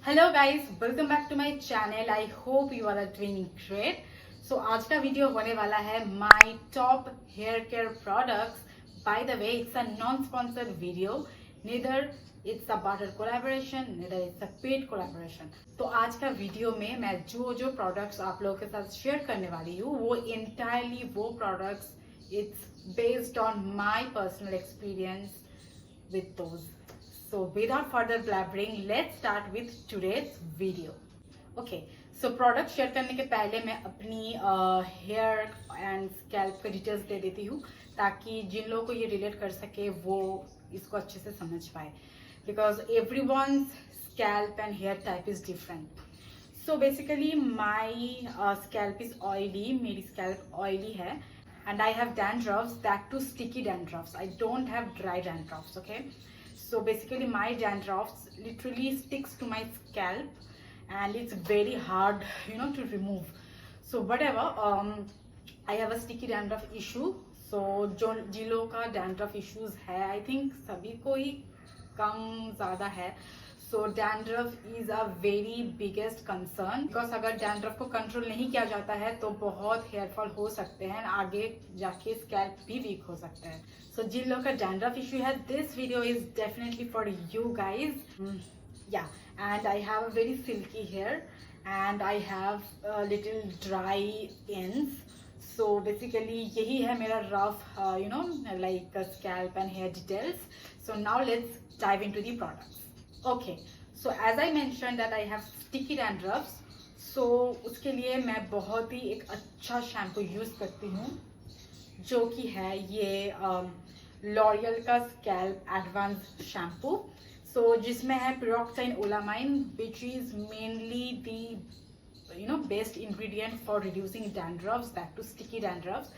Hello guys, welcome back to my channel. I hope you are doing great. So आज का video होने वाला है my top hair care products. By the way, it's a non sponsored video, neither it's a barter collaboration, neither it's a paid collaboration. तो आज का video में मैं जो प्रोडक्ट्स आप लोगों के साथ शेयर करने वाली हूँ वो इंटायरली वो products it's based on my personal experience with those. So without further blabbering, let's start with today's video. Okay, so product share करने के पहले मैं अपनी हेयर एंड स्कैल्प के डिटेल्स दे देती हूँ ताकि जिन लोगों को ये रिलेट कर सके वो इसको अच्छे से समझ पाए, because every one scalp and hair type is different. So basically my scalp is oily, मेरी स्कैल्प ऑयली है, and I have dandruffs, that too sticky dandruffs. I don't have dry dandruffs, okay? So basically my dandruffs literally sticks to my scalp and it's very hard, to remove. So whatever, I have a sticky dandruff issue. So जो जिन लोगों का dandruff issues है, I think सभी को ही कम ज़्यादा है. So dandruff is a very biggest concern, because अगर डैंड्रफ को कंट्रोल नहीं किया जाता है तो बहुत हेयरफॉल हो सकते हैं, आगे जाके स्कैल्प भी वीक हो सकता है. सो जिन लोगों का डैंड्रफ इशू है, this video is definitely for you guys. Ya, and I have a very silky hair and I have little dry ends. So basically यही है मेरा rough like scalp and hair details. So now let's dive into the products. Okay, so as I mention that I have sticky dandruffs. So उसके लिए मैं बहुत ही एक अच्छा shampoo use करती हूँ जो कि है ये लॉरियल का स्कैल्प एडवांस शैम्पू. सो जिसमें है piroctone olamine, which is mainly the best ingredient for reducing dandruffs, that too sticky dandruffs.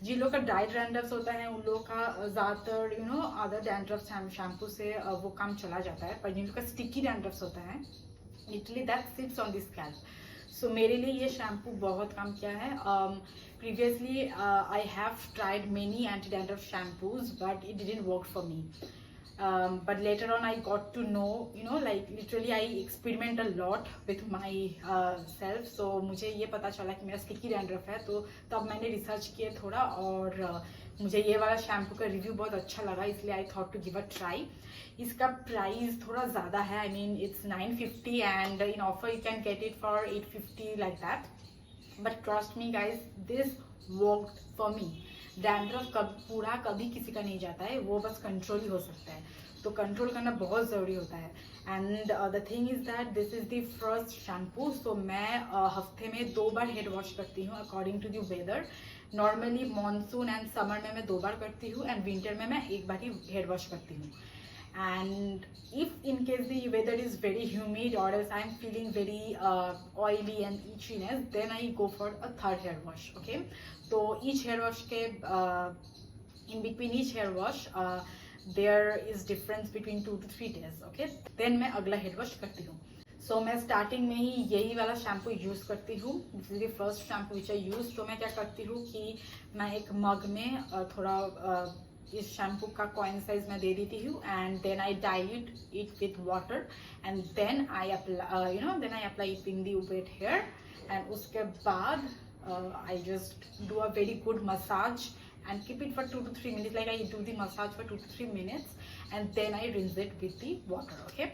जिन लोग का ड्राई डैंड्रफ्स होता है उन लोगों का ज़्यादातर अदर डैंड्रफ्स शैम्पू से वो काम चला जाता है, पर जिन लोग का स्टिकी डैंड्रफ्स होता है literally that sits on the scalp. So मेरे लिए ये शैम्पू बहुत काम किया है. Previously I have tried many anti dandruff shampoos but it didn't work for me. But later on I got to know, like literally I experiment a lot with my self. So मुझे ये पता चला कि मेरा sticky dandruff है, तो तब मैंने रिसर्च किया थोड़ा और मुझे ये वाला शैम्पू का रिव्यू बहुत अच्छा लगा, इसलिए I thought to give a try. इसका प्राइस थोड़ा ज़्यादा है, I mean it's 950 and in offer you can get it for 850 like that. But trust me guys, this worked for me. Dandruff पूरा कभी किसी का नहीं जाता है, वो बस कंट्रोल ही हो सकता है, तो कंट्रोल करना बहुत ज़रूरी होता है. And the thing is that this is the first shampoo. So मैं हफ्ते में 2 बार हेड वॉश करती हूँ according to the weather. Normally monsoon and summer में मैं 2 बार करती हूँ एंड विंटर में मैं 1 बार ही हेड वॉश करती हूँ. And if in case the weather is very humid or else I am feeling very oily and itchiness, then I go for a third hair wash. Okay, so each hair wash ke in between each hair wash there is difference between 2 to 3 days. Okay, then मैं अगला head wash करती हूँ. सो मैं starting में ही यही वाला shampoo use करती हूँ. This is the first shampoo which I use. तो मैं क्या करती हूँ कि मैं एक मग में थोड़ा इस शैम्पू का कॉइन साइज मैं दे देती हूँ and then I dilute it with water and then I apply it in the wet hair. And उसके बाद I just do a very good massage and keep it for 2 to 3 minutes. Like I do the massage for 2 to 3 minutes and then I rinse it with the water. Okay,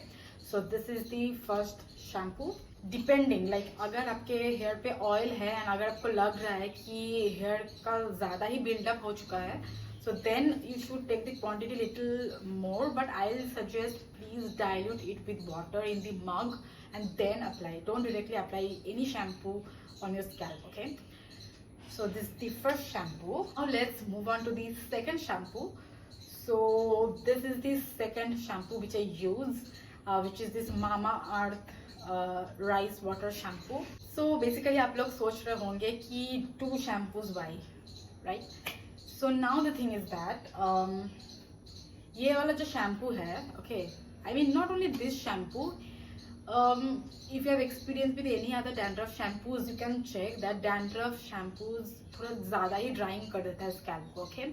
so this is the first shampoo. Depending, like अगर आपके hair पे oil है and अगर आपको लग रहा है कि हेयर का ज़्यादा ही बिल्डअप हो चुका है, so then you should take the quantity little more, but I'll suggest please dilute it with water in the mug and then apply. Don't directly apply any shampoo on your scalp. Okay, so this is the first shampoo. Now let's move on to the second shampoo. So this is the second shampoo which I use, which is this Mamaearth rice water shampoo. So basically आप लोग सोच रहे होंगे कि 2 shampoos why, right? So now the thing is that ये वाला जो shampoo है, okay, I mean not only this shampoo, if you have experience with any other dandruff shampoos, you can check that dandruff shampoos थोड़ा ज़्यादा ही drying कर देता है scalp को. Okay,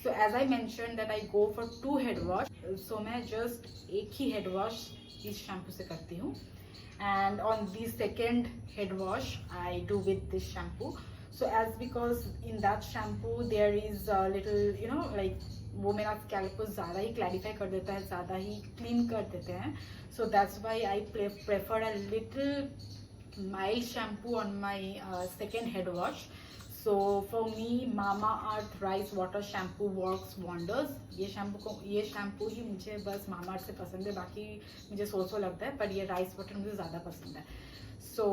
so as I mentioned that I go for 2 head wash, so मैं just एक ही head wash इस shampoo से करती हूँ and on the second head wash I do with this shampoo. So as because in that shampoo there is a little like वो मेरा scalp को ज़्यादा ही क्लैरिफाई कर देता है, ज़्यादा ही क्लीन कर देते हैं. सो that's why I prefer a little mild shampoo on my second head wash. So for me mama earth rice water shampoo works wonders. ये शैम्पू ही मुझे बस मामा अर्थ से पसंद है, बाकी मुझे सो लगता है, पर ये राइस वाटर मुझे ज़्यादा पसंद है. So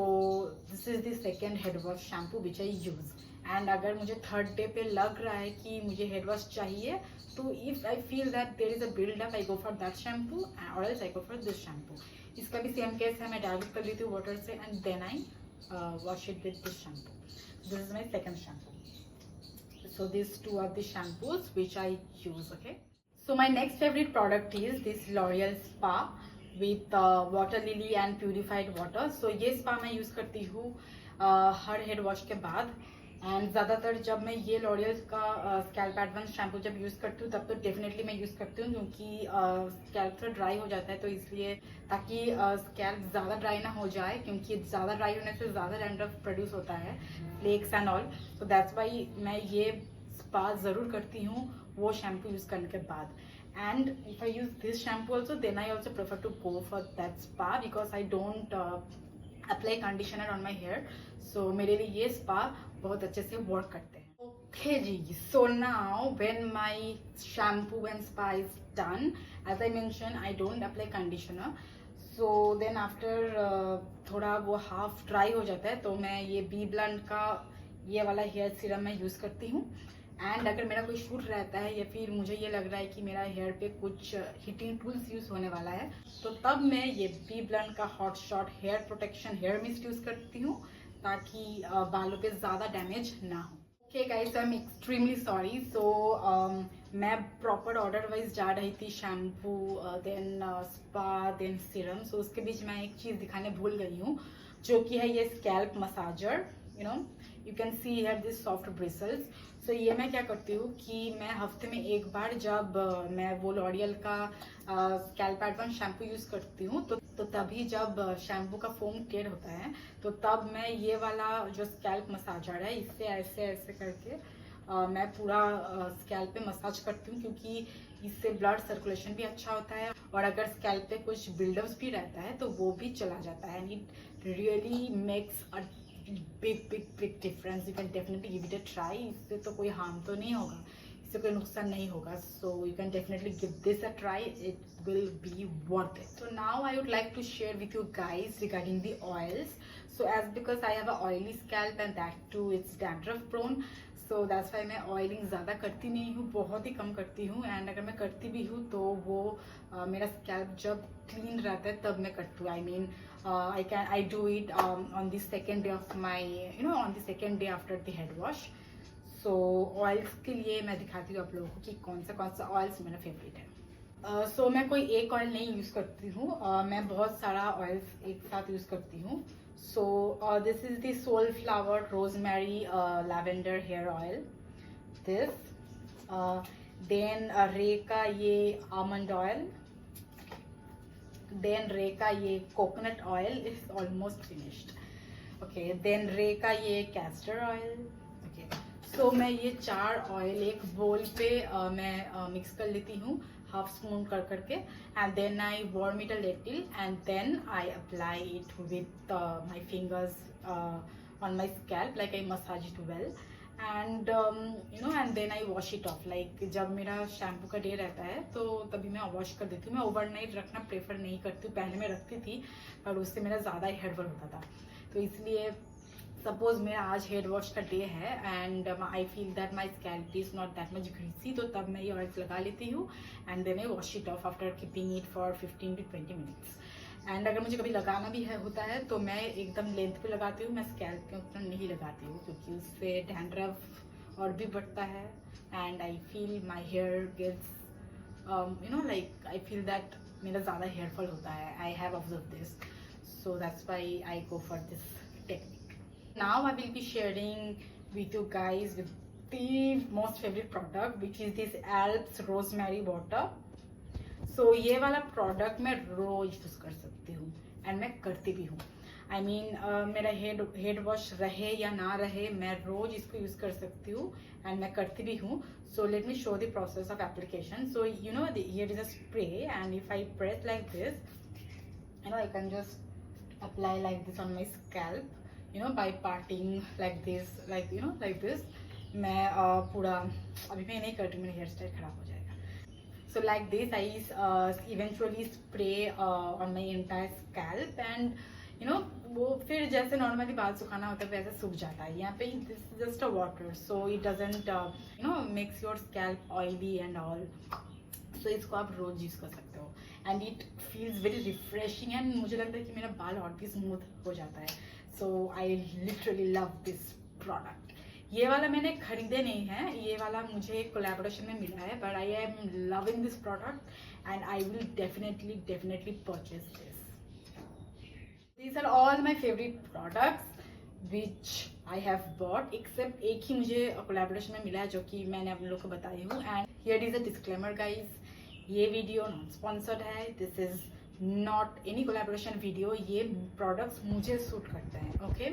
this is the second head wash shampoo which I use. And अगर मुझे थर्ड डे पे लग रहा है कि मुझे हेड वॉश चाहिए, तो if I feel that there is a buildup I go for that shampoo और else I go for this shampoo. इसका भी सेम केस है, मैं डाइल्यूट कर लेती हूँ वाटर से and then I wash it with this shampoo. This is my second shampoo. So these two are the shampoos which I use. Okay. So my next favorite product is this L'Oreal Spa with water lily and purified water. So ये spa मैं use करती हूँ हर head wash के बाद. And ज़्यादातर जब मैं ये लॉरियल का स्कैल्प एडवांस शैम्पू जब यूज़ करती हूँ तब तो डेफिनेटली मैं यूज़ करती हूँ, क्योंकि स्कैल्प थोड़ा ड्राई हो जाता है, तो इसलिए ताकि स्कैल्प ज़्यादा ड्राई ना हो जाए, क्योंकि ज़्यादा ड्राई होने से ज़्यादा डैंड्रफ प्रोड्यूस होता है, flakes and all. So that's why मैं ये स्पा ज़रूर करती हूँ वो शैम्पू यूज़ करने के बाद. And if I use this shampoo also then I also prefer to go for that spa because I don't apply conditioner on my hair. So मेरे लिए ये स्पा बहुत अच्छे से वर्क करते हैं. ओके जी, so now when my shampoo and spa is done, as I mention I don't apply conditioner. So then after थोड़ा वो हाफ ड्राई हो जाता है, तो मैं ये बी ब्लंट का ये वाला हेयर सीरम मैं यूज़ करती हूँ. एंड अगर मेरा कोई शूट रहता है या फिर मुझे ये लग रहा है कि मेरा हेयर पे कुछ हीटिंग टूल्स यूज़ होने वाला है, तो तब मैं ये बी ब्लंट का hot shot hair protection hair mist use करती हूँ, ताकि बालों पे ज़्यादा डैमेज ना हो. Okay guys, I am extremely sorry. So मैं प्रॉपर ऑर्डर वाइज जा रही थी, shampoo then spa then serum. So उसके बीच मैं एक चीज़ दिखाने भूल गई हूँ, जो कि है ये scalp massager. You can see here this soft bristles. So ये मैं क्या करती हूँ कि मैं हफ्ते में एक बार जब मैं वो लॉरियल का स्कैल्प एडवांस शैम्पू यूज़ करती हूँ, तो तभी जब शैम्पू का फोम टेयर होता है, तो तब मैं ये वाला जो स्कैल्प मसाजर है इससे ऐसे ऐसे करके मैं पूरा स्कैल्प पे मसाज करती हूँ, क्योंकि इससे ब्लड सर्कुलेशन भी अच्छा होता है, और अगर स्कैल्प पे कुछ बिल्डअप्स भी रहता है तो वो भी चला जाता है. And it really makes a big difference. You can definitely give it a try. इससे तो कोई हार्म तो नहीं होगा, इससे कोई नुकसान नहीं होगा. So you can definitely give this a try. It will be worth it. So now I would like to share with you guys regarding the oils. So as because I have a oily scalp and that too it's dandruff prone. So that's why मैं oiling ज़्यादा करती नहीं हूँ, बहुत ही कम करती हूँ. And अगर मैं करती भी हूँ तो वो मेरा स्कैल्प जब क्लीन रहता है तब मैं करती हूँ. I mean I do it on the second day of my on the second day after the head wash. So oils के लिए मैं दिखाती हूँ आप लोगों को कि कौन सा ऑयल्स मेरा फेवरेट है. सो मैं कोई एक ऑयल नहीं यूज़ करती हूँ, मैं बहुत सारा ऑयल्स एक साथ यूज़ करती हूँ. So this is the Soulflower Rosemary Lavender Hair Oil. This then Ray का ये Almond Oil. Then Ray का ये Coconut Oil is almost finished. Okay. Then Ray का ये Castor Oil. Okay. So मैं ये 4 ऑयल एक बोल पे मैं मिक्स कर लेती हूँ, हाफ स्पून कर करके. And then I warm it a little and then I apply it with my fingers on my scalp, like I massage it well. And and then I wash it off. Like जब मेरा shampoo का day रहता है तो तभी मैं wash कर देती हूँ. मैं ओवरनाइट रखना प्रेफर नहीं करती हूँ, पहले मैं रखती थी पर उससे मेरा ज़्यादा ही हेयर फॉल होता था. तो इसलिए सपोज मेरा आज हेयर वॉश का डे है and I feel that my scalp is not that much greasy, तो तब मैं ये ऑयल लगा लेती हूँ and then I wash it off after keeping it for 15 to 20 minutes. एंड अगर मुझे कभी लगाना भी होता है तो मैं एकदम लेंथ पे लगाती हूँ, मैं स्कैल्प पे उतना नहीं लगाती हूँ, क्योंकि उससे डैंड्रफ और भी बढ़ता है. And I feel my hair gets like I feel that मेरा ज़्यादा हेयर फॉल होता है. I have observe this, so that's why I go for this technique. Now I will be sharing with you guys with the most favorite product, which is this Alps Rosemary Water. So ये वाला product मैं रोज use कर सकती हूँ. And मैं करती भी हूँ. I mean, मेरा हेड वॉश रहे या ना रहे, मैं रोज इसको यूज कर सकती हूँ एंड मैं करती भी हूँ. So let me show the process of application. So you know, here is a spray, and if I press like this, you know, I can just apply like this on my scalp, you know, by parting like this, like, you know, like this. मैं पूरा अभी मैं नहीं करती, मेरा hair style खराब हो जाएगा. So like this I eventually spray on my entire scalp, and you know, वो फिर जैसे नॉर्मली बाल सुखाना होता है वैसे सूख जाता है. यहाँ पे this is just a water, so it doesn't you know makes your scalp oily and all. So इसको आप रोज यूज कर सकते हो and it feels very refreshing, and मुझे लगता है कि मेरा बाल और भी स्मूथ हो जाता है. So I literally love this product. ये वाला मैंने खरीदे नहीं है, ये वाला मुझे कोलैबोरेशन में मिला है, but I am loving this product and I will definitely purchase this. These are all my favorite products which I have bought, except एक ही मुझे कोलैबोरेशन में मिला है जो कि मैंने आप लोगों को बताई हूँ. And here is a disclaimer guys, ये वीडियो नॉन स्पॉन्सर्ड है, this is not any collaboration video. ये प्रोडक्ट्स मुझे सूट करते हैं. Okay,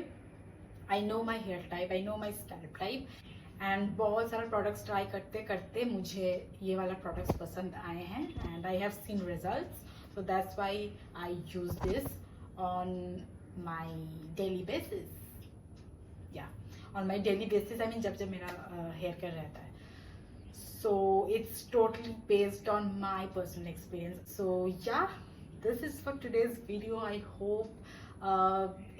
I know my hair type, I know my scalp type, and बहुत सारे प्रोडक्ट्स ट्राई करते करते मुझे ये वाला प्रोडक्ट्स पसंद आए हैं and I have seen results. So that's why I use this on my daily basis. On my daily basis, I mean जब मेरा hair care रहता है. So it's totally based on my personal experience. So yeah, this is for today's video. I hope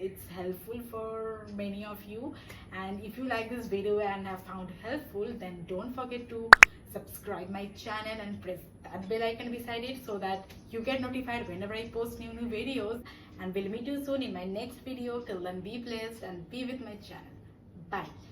it's helpful for many of you, and if you like this video and have found helpful, then don't forget to subscribe my channel and press that bell icon beside it so that you get notified whenever I post new videos. And we'll meet you soon in my next video. Till then, be blessed and be with my channel. Bye.